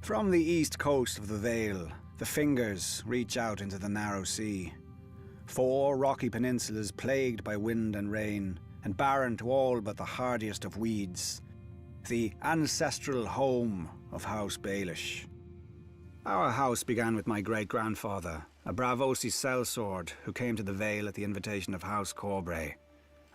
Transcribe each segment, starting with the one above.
From the east coast of the Vale, the fingers reach out into the narrow sea. 4 rocky peninsulas plagued by wind and rain, and barren to all but the hardiest of weeds. The ancestral home of House Baelish. Our house began with my great-grandfather, a Bravosi sellsword who came to the Vale at the invitation of House Corbray.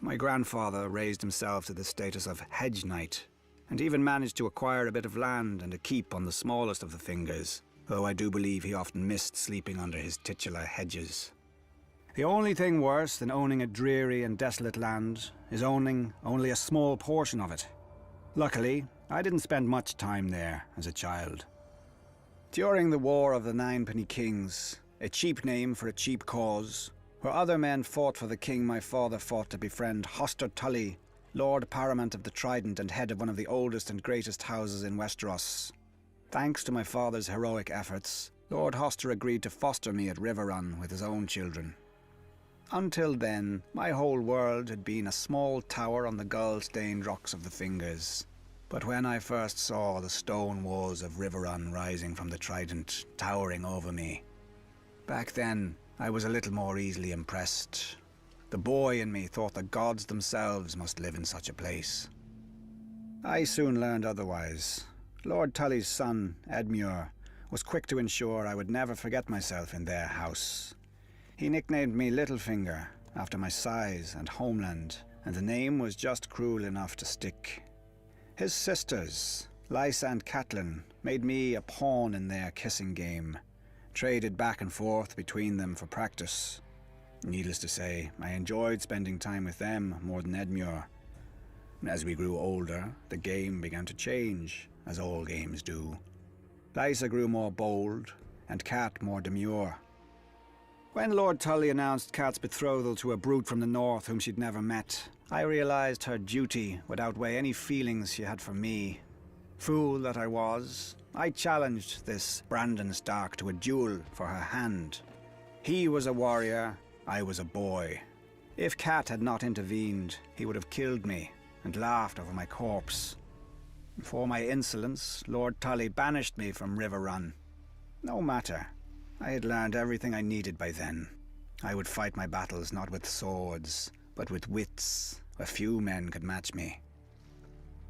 My grandfather raised himself to the status of hedge knight, and even managed to acquire a bit of land and a keep on the smallest of the fingers, though I do believe he often missed sleeping under his titular hedges. The only thing worse than owning a dreary and desolate land is owning only a small portion of it. Luckily, I didn't spend much time there as a child. During the War of the Ninepenny Kings, a cheap name for a cheap cause, where other men fought for the king my father fought to befriend Hoster Tully, Lord Paramount of the Trident and head of one of the oldest and greatest houses in Westeros. Thanks to my father's heroic efforts, Lord Hoster agreed to foster me at Riverrun with his own children. Until then, my whole world had been a small tower on the gull-stained rocks of the Fingers. But when I first saw the stone walls of Riverrun rising from the Trident, towering over me, back then I was a little more easily impressed. The boy in me thought the gods themselves must live in such a place. I soon learned otherwise. Lord Tully's son, Edmure, was quick to ensure I would never forget myself in their house. He nicknamed me Littlefinger, after my size and homeland, and the name was just cruel enough to stick. His sisters, Weiss and Catelyn, made me a pawn in their kissing game, traded back and forth between them for practice. Needless to say, I enjoyed spending time with them more than Edmure. As we grew older, the game began to change, as all games do. Lysa grew more bold, and Cat more demure. When Lord Tully announced Cat's betrothal to a brute from the north whom she'd never met, I realized her duty would outweigh any feelings she had for me. Fool that I was, I challenged this Brandon Stark to a duel for her hand. He was a warrior, I was a boy. If Cat had not intervened, he would have killed me and laughed over my corpse. For my insolence, Lord Tully banished me from Riverrun. No matter. I had learned everything I needed by then. I would fight my battles not with swords, but with wits, where few men could match me.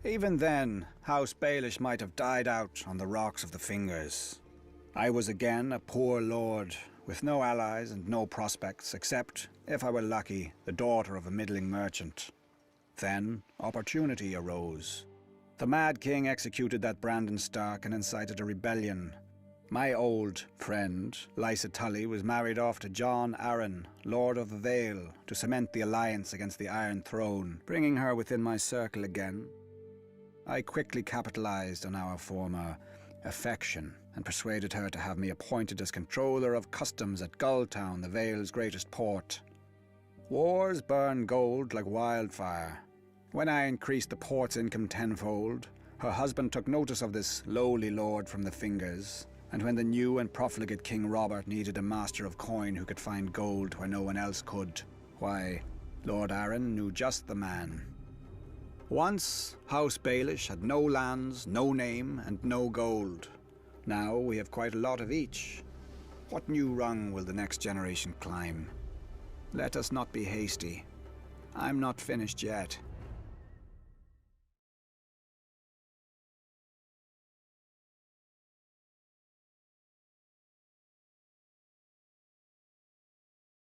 Even then, House Baelish might have died out on the rocks of the Fingers. I was again a poor lord, with no allies and no prospects, except, if I were lucky, the daughter of a middling merchant. Then, opportunity arose. The Mad King executed that Brandon Stark and incited a rebellion. My old friend, Lysa Tully, was married off to John Arryn, Lord of the Vale, to cement the alliance against the Iron Throne, bringing her within my circle again. I quickly capitalized on our former affection and persuaded her to have me appointed as controller of customs at Gulltown, the Vale's greatest port. Wars burn gold like wildfire. When I increased the port's income tenfold, her husband took notice of this lowly lord from the Fingers, and when the new and profligate King Robert needed a master of coin who could find gold where no one else could, why, Lord Arryn knew just the man. Once, House Baelish had no lands, no name, and no gold. Now we have quite a lot of each. What new rung will the next generation climb? Let us not be hasty. I'm not finished yet.